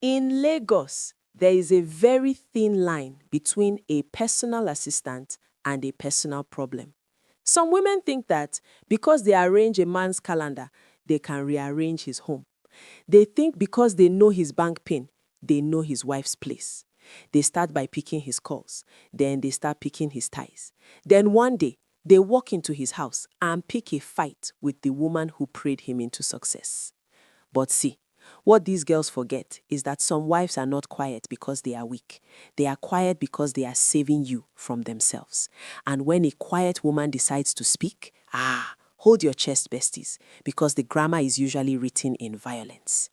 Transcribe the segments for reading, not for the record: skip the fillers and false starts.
In Lagos, there is a very thin line between a personal assistant and a personal problem. Some women think that because they arrange a man's calendar, they can rearrange his home. They think because they know his bank pin, they know his wife's place. They start by picking his calls, then they start picking his ties. Then one day, they walk into his house and pick a fight with the woman who prayed him into success. But see, what these girls forget is that some wives are not quiet because they are weak. They are quiet because they are saving you from themselves. And when a quiet woman decides to speak, hold your chest, besties, because the grammar is usually written in violence.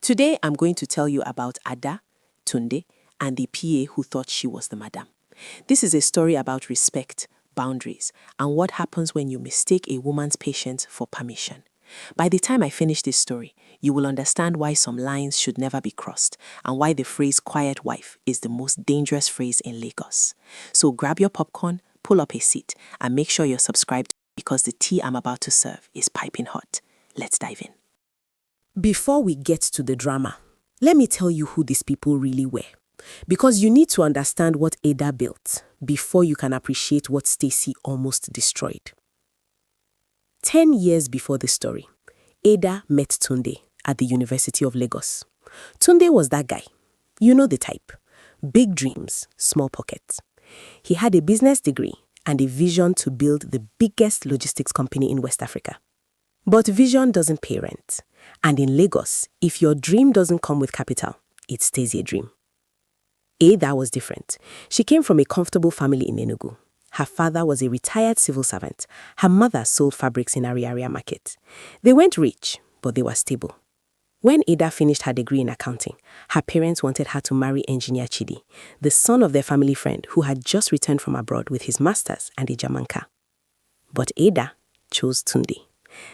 Today, I'm going to tell you about Ada, Tunde, and the PA who thought she was the madam. This is a story about respect, boundaries, and what happens when you mistake a woman's patience for permission. By the time I finish this story, you will understand why some lines should never be crossed and why the phrase quiet wife is the most dangerous phrase in Lagos. So grab your popcorn, pull up a seat, and make sure you're subscribed because the tea I'm about to serve is piping hot. Let's dive in. Before we get to the drama, let me tell you who these people really were. Because you need to understand what Ada built before you can appreciate what Stacy almost destroyed. 10 years before this story, Ada met Tunde at the University of Lagos. Tunde was that guy. You know the type. Big dreams, small pockets. He had a business degree and a vision to build the biggest logistics company in West Africa. But vision doesn't pay rent. And in Lagos, if your dream doesn't come with capital, it stays a dream. Ada was different. She came from a comfortable family in Enugu. Her father was a retired civil servant. Her mother sold fabrics in Ariaria market. They weren't rich, but they were stable. When Ada finished her degree in accounting, her parents wanted her to marry engineer Chidi, the son of their family friend who had just returned from abroad with his master's and a German car. But Ada chose Tunde,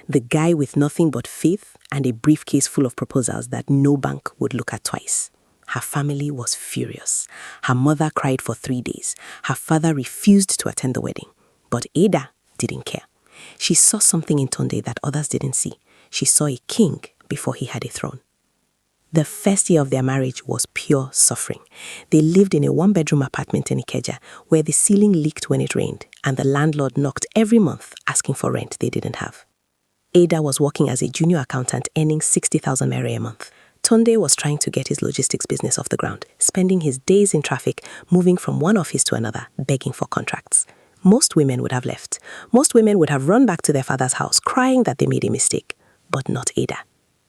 the guy with nothing but faith and a briefcase full of proposals that no bank would look at twice. Her family was furious. Her mother cried for 3 days. Her father refused to attend the wedding. But Ada didn't care. She saw something in Tunde that others didn't see. She saw a king before he had a throne. The first year of their marriage was pure suffering. They lived in a one-bedroom apartment in Ikeja where the ceiling leaked when it rained and the landlord knocked every month asking for rent they didn't have. Ada was working as a junior accountant earning 60,000 naira a month. Tunde was trying to get his logistics business off the ground, spending his days in traffic, moving from one office to another, begging for contracts. Most women would have left. Most women would have run back to their father's house, crying that they made a mistake. But not Ada.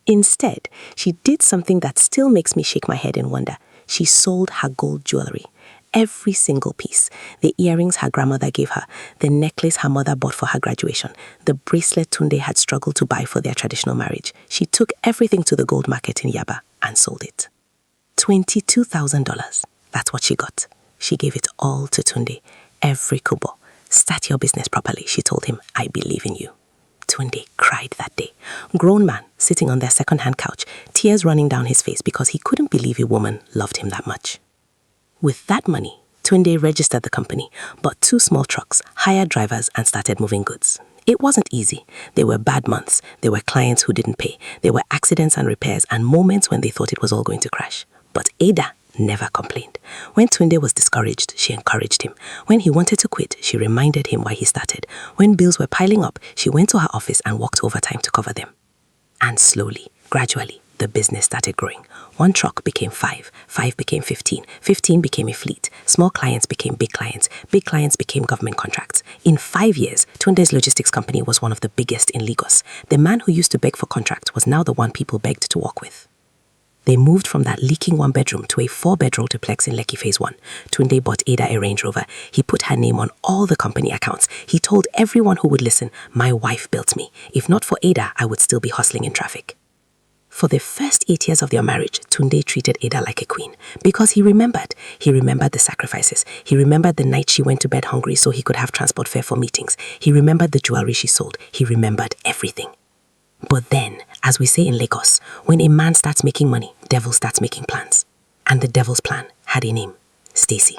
Instead, she did something that still makes me shake my head in wonder. She sold her gold jewelry. Every single piece. The earrings her grandmother gave her, the necklace her mother bought for her graduation, the bracelet Tunde had struggled to buy for their traditional marriage. She took everything to the gold market in Yaba and sold it. $22,000. That's what she got. She gave it all to Tunde. Every kobo. Start your business properly, she told him. I believe in you. Tunde cried that day. Grown man, sitting on their second-hand couch, tears running down his face because he couldn't believe a woman loved him that much. With that money, Tunde registered the company, bought 2 small trucks, hired drivers, and started moving goods. It wasn't easy. There were bad months. There were clients who didn't pay. There were accidents and repairs and moments when they thought it was all going to crash. But Ada never complained. When Tunde was discouraged, she encouraged him. When he wanted to quit, she reminded him why he started. When bills were piling up, she went to her office and worked overtime to cover them. And slowly, gradually, the business started growing. 1 truck became 5, 5 became 15, 15 became a fleet. Small clients became big clients became government contracts. In 5 years, Tunde's logistics company was one of the biggest in Lagos. The man who used to beg for contracts was now the one people begged to work with. They moved from that leaking 1-bedroom to a 4-bedroom duplex in Lekki Phase 1. Tunde bought Ada a Range Rover. He put her name on all the company accounts. He told everyone who would listen, my wife built me. If not for Ada, I would still be hustling in traffic. For the first 8 years of their marriage, Tunde treated Ada like a queen because he remembered. He remembered the sacrifices. He remembered the night she went to bed hungry so he could have transport fare for meetings. He remembered the jewelry she sold. He remembered everything. But then, as we say in Lagos, when a man starts making money, devil starts making plans. And the devil's plan had a name, Stacy.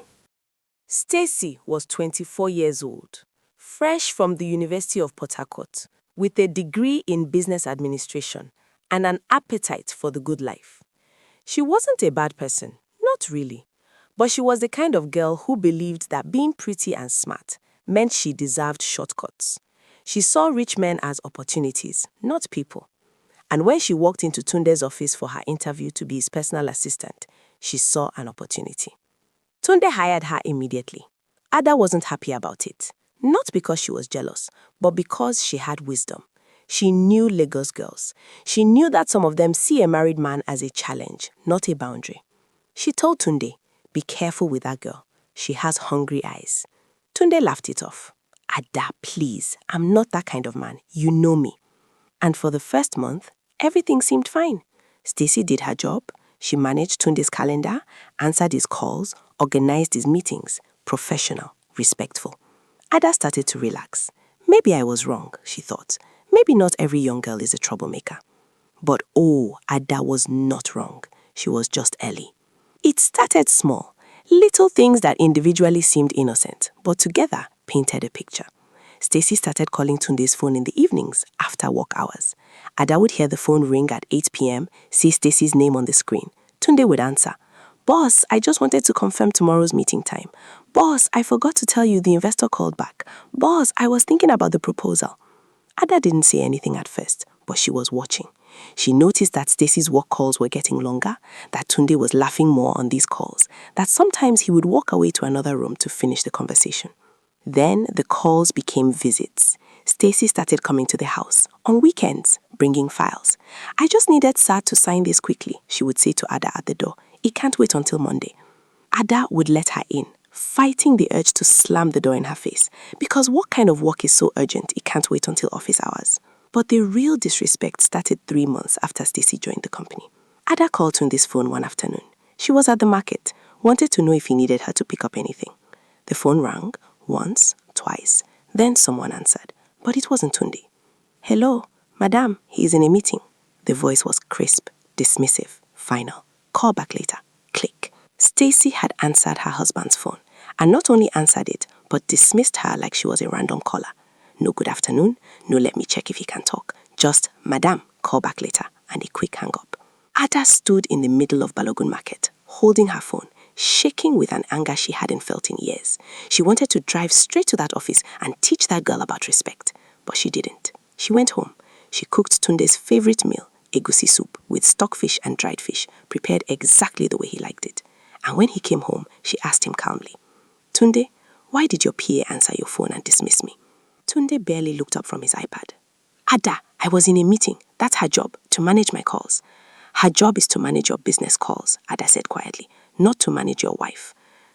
Stacy was 24 years old, fresh from the University of Port Harcourt, with a degree in business administration and an appetite for the good life. She wasn't a bad person, not really. But she was the kind of girl who believed that being pretty and smart meant she deserved shortcuts. She saw rich men as opportunities, not people. And when she walked into Tunde's office for her interview to be his personal assistant, she saw an opportunity. Tunde hired her immediately. Ada wasn't happy about it. Not because she was jealous, but because she had wisdom. She knew Lagos girls. She knew that some of them see a married man as a challenge, not a boundary. She told Tunde, "Be careful with that girl. She has hungry eyes." Tunde laughed it off. "Ada, please, I'm not that kind of man. You know me." And for the first month, everything seemed fine. Stacy did her job. She managed Tunde's calendar, answered his calls, organized his meetings, professional, respectful. Ada started to relax. Maybe I was wrong, she thought. Maybe not every young girl is a troublemaker. But oh, Ada was not wrong. She was just early. It started small. Little things that individually seemed innocent, but together painted a picture. Stacy started calling Tunde's phone in the evenings after work hours. Ada would hear the phone ring at 8 p.m., see Stacy's name on the screen. Tunde would answer, "Boss, I just wanted to confirm tomorrow's meeting time. Boss, I forgot to tell you the investor called back. Boss, I was thinking about the proposal." Ada didn't say anything at first, but she was watching. She noticed that Stacy's work calls were getting longer, that Tunde was laughing more on these calls, that sometimes he would walk away to another room to finish the conversation. Then the calls became visits. Stacy started coming to the house, on weekends, bringing files. "I just needed Sir to sign this quickly," she would say to Ada at the door. "It can't wait until Monday." Ada would let her in, fighting the urge to slam the door in her face. Because what kind of work is so urgent it can't wait until office hours? But the real disrespect started 3 months after Stacy joined the company. Ada called Tunde's phone one afternoon. She was at the market, wanted to know if he needed her to pick up anything. The phone rang, once, twice. Then someone answered, but it wasn't Tunde. "Hello, madam, he's in a meeting." The voice was crisp, dismissive, final. "Call back later." Click. Stacy had answered her husband's phone, and not only answered it, but dismissed her like she was a random caller. No good afternoon, no let me check if he can talk. Just, "Madam, call back later," and a quick hang up. Ada stood in the middle of Balogun Market, holding her phone, shaking with an anger she hadn't felt in years. She wanted to drive straight to that office and teach that girl about respect. But she didn't. She went home. She cooked Tunde's favorite meal, egusi soup, with stockfish and dried fish, prepared exactly the way he liked it. And when he came home, she asked him calmly, "Tunde, why did your PA answer your phone and dismiss me?" Tunde barely looked up from his iPad. "Ada, I was in a meeting. That's her job, to manage my calls." "Her job is to manage your business calls," Ada said quietly, "not to manage your wife."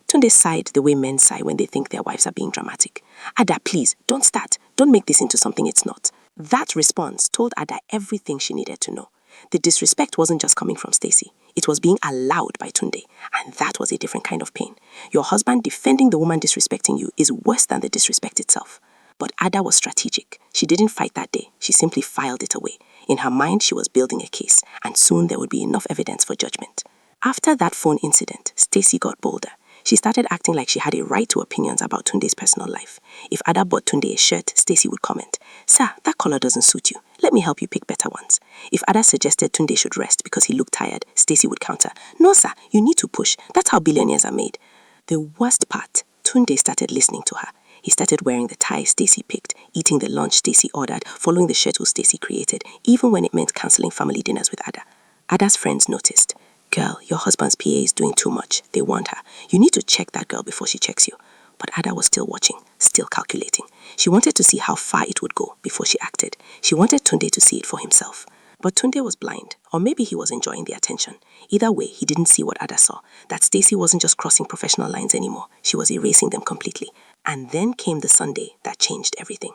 Tunde sighed the way men sigh when they think their wives are being dramatic. "Ada, please, don't start. Don't make this into something it's not." That response told Ada everything she needed to know. The disrespect wasn't just coming from Stacy. It was being allowed by Tunde, and that was a different kind of pain. Your husband defending the woman disrespecting you is worse than the disrespect itself. But Ada was strategic. She didn't fight that day. She simply filed it away. In her mind, she was building a case, and soon there would be enough evidence for judgment. After that phone incident, Stacy got bolder. She started acting like she had a right to opinions about Tunde's personal life. If Ada bought Tunde a shirt, Stacy would comment, "Sir, that color doesn't suit you. Let me help you pick better ones." If Ada suggested Tunde should rest because he looked tired, Stacy would counter, "No, sir, you need to push. That's how billionaires are made." The worst part, Tunde started listening to her. He started wearing the tie Stacy picked, eating the lunch Stacy ordered, following the schedule Stacy created, even when it meant cancelling family dinners with Ada. Ada's friends noticed. "Girl, your husband's PA is doing too much. They want her. You need to check that girl before she checks you." But Ada was still watching, still calculating. She wanted to see how far it would go before she acted. She wanted Tunde to see it for himself. But Tunde was blind, or maybe he was enjoying the attention. Either way, he didn't see what Ada saw, that Stacy wasn't just crossing professional lines anymore. She was erasing them completely. And then came the Sunday that changed everything.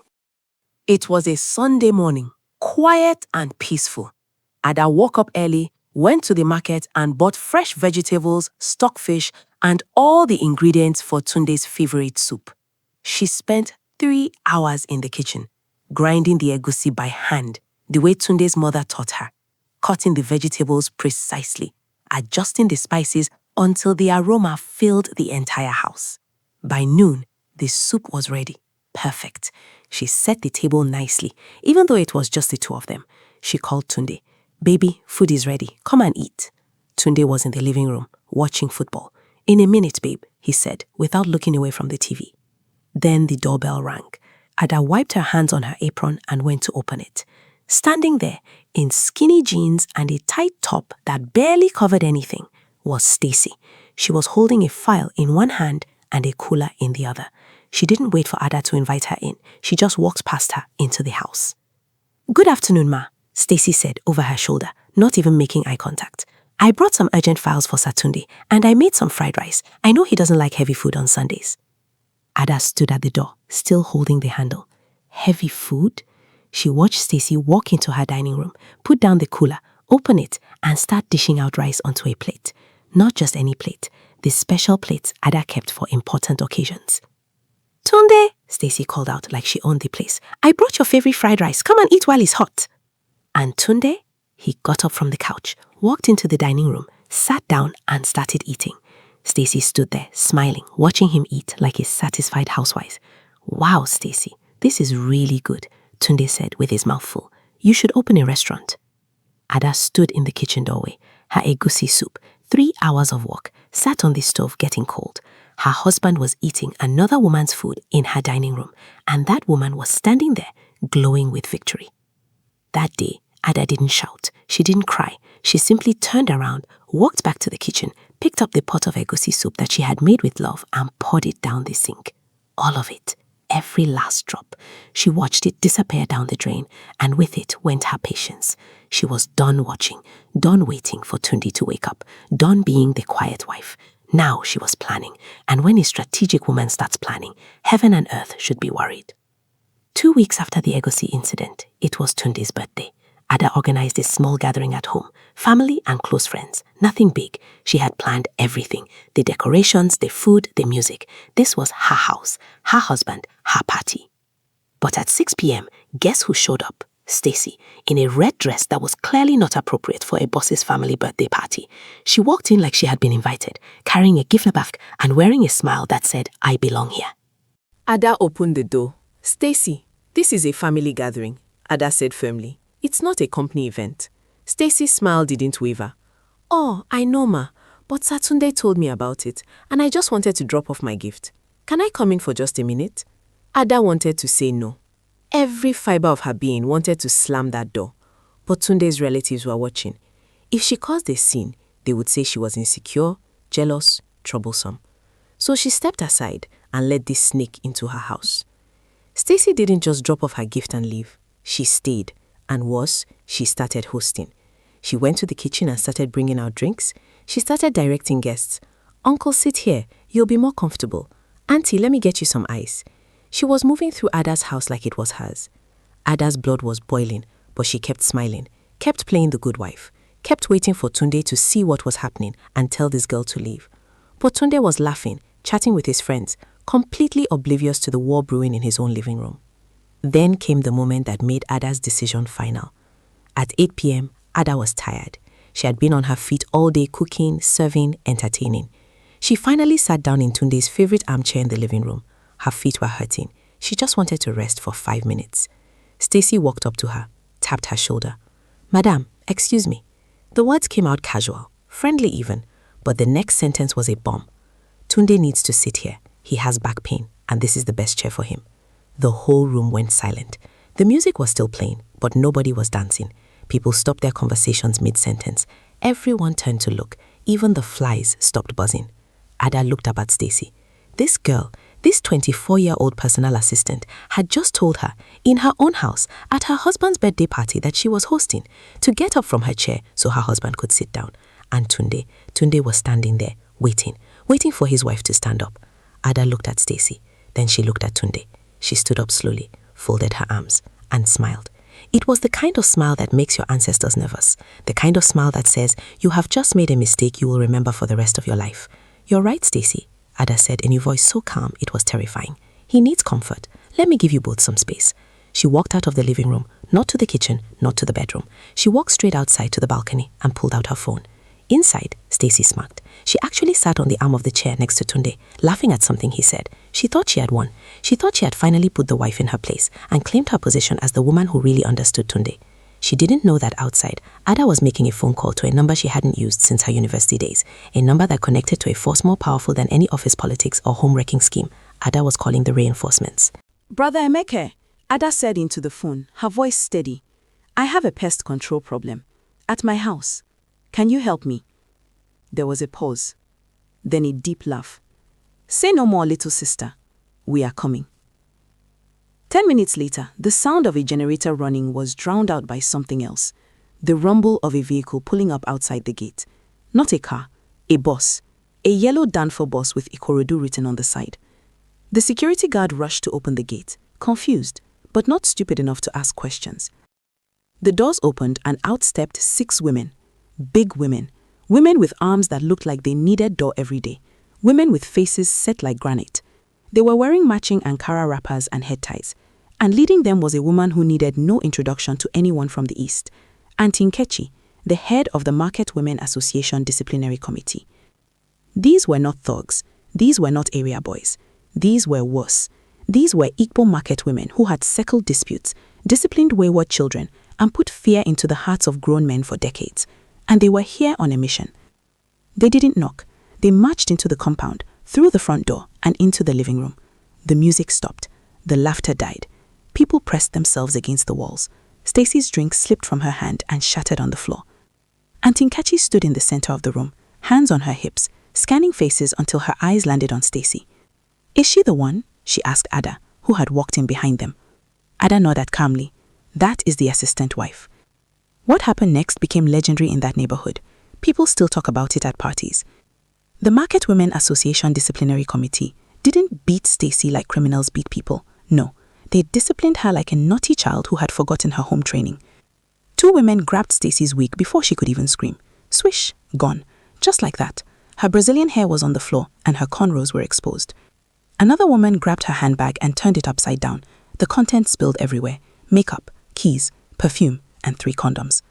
It was a Sunday morning, quiet and peaceful. Ada woke up early, went to the market and bought fresh vegetables, stockfish, and all the ingredients for Tunde's favorite soup. She spent 3 hours in the kitchen, grinding the egusi by hand, the way Tunde's mother taught her, cutting the vegetables precisely, adjusting the spices until the aroma filled the entire house. By noon, the soup was ready. Perfect. She set the table nicely, even though it was just the two of them. She called Tunde. "Baby, food is ready. Come and eat." Tunde was in the living room, watching football. "In a minute, babe," he said, without looking away from the TV. Then the doorbell rang. Ada wiped her hands on her apron and went to open it. Standing there, in skinny jeans and a tight top that barely covered anything, was Stacy. She was holding a file in one hand and a cooler in the other. She didn't wait for Ada to invite her in. She just walked past her into the house. "Good afternoon, Ma," Stacy said over her shoulder, not even making eye contact. "I brought some urgent files for Tunde, and I made some fried rice. I know he doesn't like heavy food on Sundays." Ada stood at the door, still holding the handle. Heavy food? She watched Stacy walk into her dining room, put down the cooler, open it, and start dishing out rice onto a plate. Not just any plate, the special plates Ada kept for important occasions. "Tunde," Stacy called out like she owned the place, "I brought your favorite fried rice. Come and eat while it's hot." And Tunde, he got up from the couch, walked into the dining room, sat down and started eating. Stacy stood there, smiling, watching him eat like a satisfied housewife. "Wow, Stacy, this is really good," Tunde said with his mouth full. "You should open a restaurant." Ada stood in the kitchen doorway, her egusi soup, 3 hours of work, sat on the stove getting cold. Her husband was eating another woman's food in her dining room, and that woman was standing there, glowing with victory. That day, Ada didn't shout. She didn't cry. She simply turned around, walked back to the kitchen, picked up the pot of egusi soup that she had made with love and poured it down the sink. All of it, every last drop. She watched it disappear down the drain, and with it went her patience. She was done watching, done waiting for Tunde to wake up, done being the quiet wife. Now she was planning, and when a strategic woman starts planning, heaven and earth should be worried. 2 weeks after the egusi incident, it was Tunde's birthday. Ada organized a small gathering at home, family and close friends. Nothing big. She had planned everything. The decorations, the food, the music. This was her house, her husband, her party. But at 6 p.m., guess who showed up? Stacy, in a red dress that was clearly not appropriate for a boss's family birthday party. She walked in like she had been invited, carrying a gift bag and wearing a smile that said, "I belong here." Ada opened the door. "Stacy, this is a family gathering," Ada said firmly. "It's not a company event." Stacy's smile didn't waver. "Oh, I know, Ma, but Tunde told me about it, and I just wanted to drop off my gift. Can I come in for just a minute?" Ada wanted to say no. Every fiber of her being wanted to slam that door. But Tunde's relatives were watching. If she caused a scene, they would say she was insecure, jealous, troublesome. So she stepped aside and let this sneak into her house. Stacy didn't just drop off her gift and leave. She stayed. And worse, she started hosting. She went to the kitchen and started bringing out drinks. She started directing guests. "Uncle, sit here. You'll be more comfortable. Auntie, let me get you some ice." She was moving through Ada's house like it was hers. Ada's blood was boiling, but she kept smiling, kept playing the good wife, kept waiting for Tunde to see what was happening and tell this girl to leave. But Tunde was laughing, chatting with his friends, completely oblivious to the war brewing in his own living room. Then came the moment that made Ada's decision final. At 8 p.m., Ada was tired. She had been on her feet all day cooking, serving, entertaining. She finally sat down in Tunde's favorite armchair in the living room. Her feet were hurting. She just wanted to rest for 5 minutes. Stacy walked up to her, tapped her shoulder. "Madam, excuse me." The words came out casual, friendly even, but the next sentence was a bomb. "Tunde needs to sit here. He has back pain, and this is the best chair for him." The whole room went silent. The music was still playing, but nobody was dancing. People stopped their conversations mid-sentence. Everyone turned to look. Even the flies stopped buzzing. Ada looked up at Stacy. This girl, this 24-year-old personal assistant, had just told her, in her own house, at her husband's birthday party that she was hosting, to get up from her chair so her husband could sit down. And Tunde was standing there, waiting for his wife to stand up. Ada looked at Stacy. Then she looked at Tunde. She stood up slowly, folded her arms, and smiled. It was the kind of smile that makes your ancestors nervous, the kind of smile that says, "You have just made a mistake you will remember for the rest of your life." "You're right, Stacy," Ada said in a voice so calm it was terrifying. "He needs comfort. Let me give you both some space." She walked out of the living room, not to the kitchen, not to the bedroom. She walked straight outside to the balcony and pulled out her phone. Inside, Stacy smirked. She actually sat on the arm of the chair next to Tunde, laughing at something he said. She thought she had won. She thought she had finally put the wife in her place and claimed her position as the woman who really understood Tunde. She didn't know that outside, Ada was making a phone call to a number she hadn't used since her university days, a number that connected to a force more powerful than any office politics or home-wrecking scheme. Ada was calling the reinforcements. Brother Emeke, Ada said into the phone, her voice steady. I have a pest control problem. At my house. Can you help me? There was a pause. Then a deep laugh. Say no more, little sister. We are coming. 10 minutes later, the sound of a generator running was drowned out by something else. The rumble of a vehicle pulling up outside the gate. Not a car, a bus. A yellow Danfo bus with Ikorodu written on the side. The security guard rushed to open the gate, confused, but not stupid enough to ask questions. The doors opened and out stepped 6 women. Big women. Women with arms that looked like they needed door every day. Women with faces set like granite. They were wearing matching Ankara wrappers and head ties. And leading them was a woman who needed no introduction to anyone from the East. Auntie Nkechi, the head of the Market Women Association Disciplinary Committee. These were not thugs. These were not area boys. These were worse. These were Igbo market women who had settled disputes, disciplined wayward children, and put fear into the hearts of grown men for decades. And they were here on a mission. They didn't knock. They marched into the compound, through the front door, and into the living room. The music stopped. The laughter died. People pressed themselves against the walls. Stacy's drink slipped from her hand and shattered on the floor. Auntie Nkechi stood in the center of the room, hands on her hips, scanning faces until her eyes landed on Stacy. Is she the one? She asked Ada, who had walked in behind them. Ada nodded calmly. That is the assistant wife. What happened next became legendary in that neighborhood. People still talk about it at parties. The Market Women Association Disciplinary Committee didn't beat Stacy like criminals beat people. No, they disciplined her like a naughty child who had forgotten her home training. 2 women grabbed Stacy's wig before she could even scream. Swish, gone. Just like that. Her Brazilian hair was on the floor and her cornrows were exposed. Another woman grabbed her handbag and turned it upside down. The contents spilled everywhere. Makeup, keys, perfume, and 3 condoms.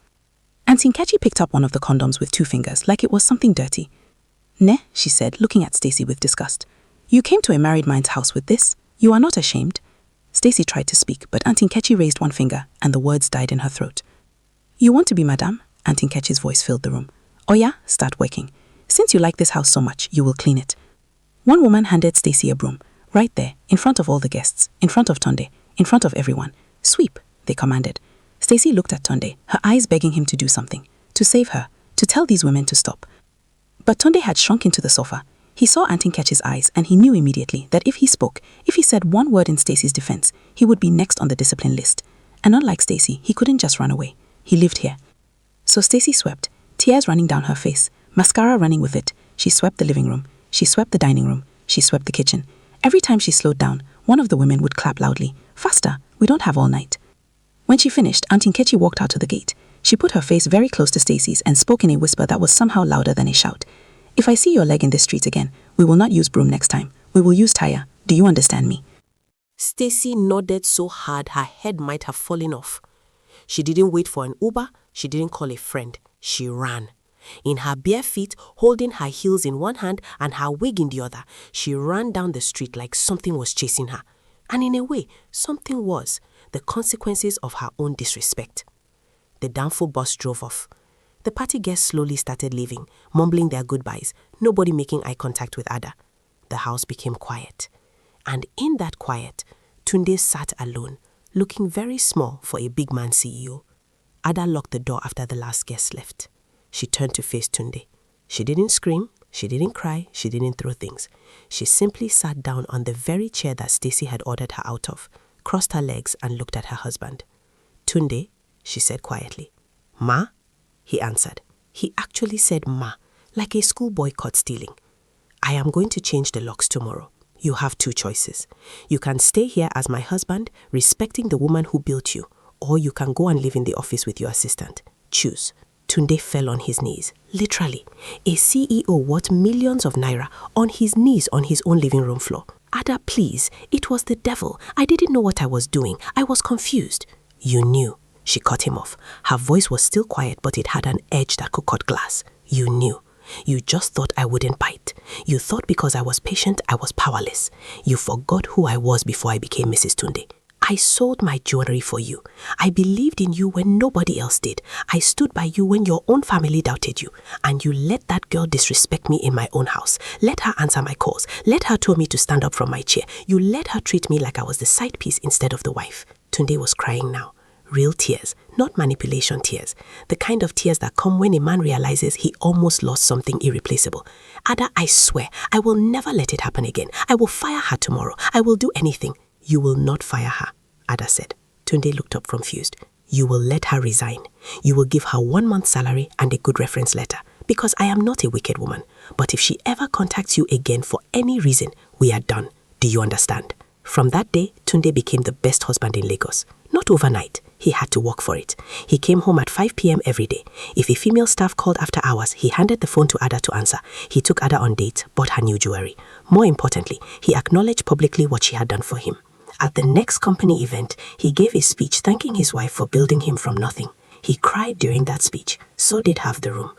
Auntie Nkechi picked up one of the condoms with 2 fingers, like it was something dirty. Ne, she said, looking at Stacy with disgust. You came to a married man's house with this? You are not ashamed? Stacy tried to speak, but Auntie Nkechi raised one finger, and the words died in her throat. You want to be madame? Auntie Nkechi's voice filled the room. Oh yeah? Start working. Since you like this house so much, you will clean it. One woman handed Stacy a broom, right there, in front of all the guests, in front of Tunde, in front of everyone. Sweep, they commanded. Stacy looked at Tunde, her eyes begging him to do something, to save her, to tell these women to stop. But Tunde had shrunk into the sofa. He saw Auntie Nkechi's eyes and he knew immediately that if he spoke, if he said one word in Stacy's defense, he would be next on the discipline list. And unlike Stacy, he couldn't just run away. He lived here. So Stacy swept, tears running down her face, mascara running with it. She swept the living room. She swept the dining room. She swept the kitchen. Every time she slowed down, one of the women would clap loudly. Faster, we don't have all night. When she finished, Auntie Nkechi walked out to the gate. She put her face very close to Stacy's and spoke in a whisper that was somehow louder than a shout. If I see your leg in the street again, we will not use broom next time. We will use tire. Do you understand me? Stacy nodded so hard her head might have fallen off. She didn't wait for an Uber. She didn't call a friend. She ran. In her bare feet, holding her heels in one hand and her wig in the other, she ran down the street like something was chasing her. And in a way, something was. The consequences of her own disrespect. The Danfo bus drove off. The party guests slowly started leaving, mumbling their goodbyes, nobody making eye contact with Ada. The house became quiet. And in that quiet, Tunde sat alone, looking very small for a big man CEO. Ada locked the door after the last guest left. She turned to face Tunde. She didn't scream, she didn't cry, she didn't throw things. She simply sat down on the very chair that Stacy had ordered her out of, crossed her legs and looked at her husband. Tunde, she said quietly. Ma? He answered. He actually said ma, like a schoolboy caught stealing. I am going to change the locks tomorrow. You have 2 choices. You can stay here as my husband, respecting the woman who built you, or you can go and live in the office with your assistant. Choose. Tunde fell on his knees, literally. A CEO worth millions of naira on his knees on his own living room floor. Ada, please, it was the devil. I didn't know what I was doing. I was confused. You knew. She cut him off. Her voice was still quiet, but it had an edge that could cut glass. You knew. You just thought I wouldn't bite. You thought because I was patient, I was powerless. You forgot who I was before I became Mrs. Tunde. I sold my jewelry for you. I believed in you when nobody else did. I stood by you when your own family doubted you. And you let that girl disrespect me in my own house. Let her answer my calls. Let her tell me to stand up from my chair. You let her treat me like I was the side piece instead of the wife. Tunde was crying now. Real tears, not manipulation tears. The kind of tears that come when a man realizes he almost lost something irreplaceable. Ada, I swear, I will never let it happen again. I will fire her tomorrow. I will do anything. You will not fire her, Ada said. Tunde looked up confused. You will let her resign. You will give her 1 month's salary and a good reference letter. Because I am not a wicked woman. But if she ever contacts you again for any reason, we are done. Do you understand? From that day, Tunde became the best husband in Lagos. Not overnight. He had to work for it. He came home at 5 p.m. every day. If a female staff called after hours, he handed the phone to Ada to answer. He took Ada on dates, bought her new jewelry. More importantly, he acknowledged publicly what she had done for him. At the next company event, he gave a speech thanking his wife for building him from nothing. He cried during that speech. So did half the room.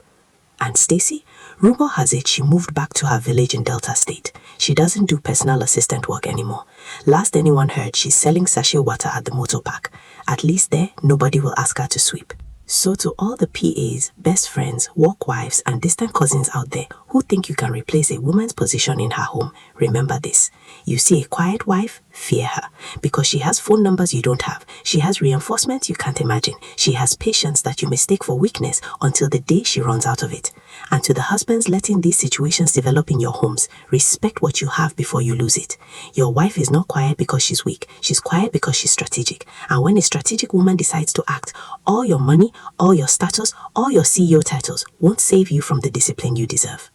And Stacy? Rumor has it she moved back to her village in Delta State. She doesn't do personal assistant work anymore. Last anyone heard, she's selling sachet water at the motor park. At least there, nobody will ask her to sweep. So to all the PAs, best friends, work wives, and distant cousins out there who think you can replace a woman's position in her home, remember this. You see a quiet wife? Fear her. Because she has phone numbers you don't have. She has reinforcements you can't imagine. She has patience that you mistake for weakness until the day she runs out of it. And to the husbands letting these situations develop in your homes, respect what you have before you lose it. Your wife is not quiet because she's weak. She's quiet because she's strategic. And when a strategic woman decides to act, all your money, all your status, all your CEO titles won't save you from the discipline you deserve.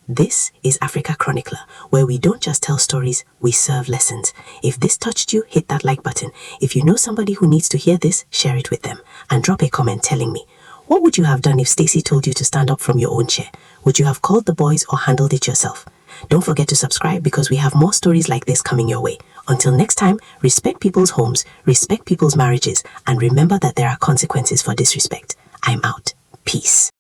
This is Africa Chronicler, where we don't just tell stories, we serve lessons. If this touched you, hit that like button. If you know somebody who needs to hear this, share it with them. And drop a comment telling me, what would you have done if Stacy told you to stand up from your own chair? Would you have called the boys or handled it yourself? Don't forget to subscribe because we have more stories like this coming your way. Until next time, respect people's homes, respect people's marriages, and remember that there are consequences for disrespect. I'm out. Peace.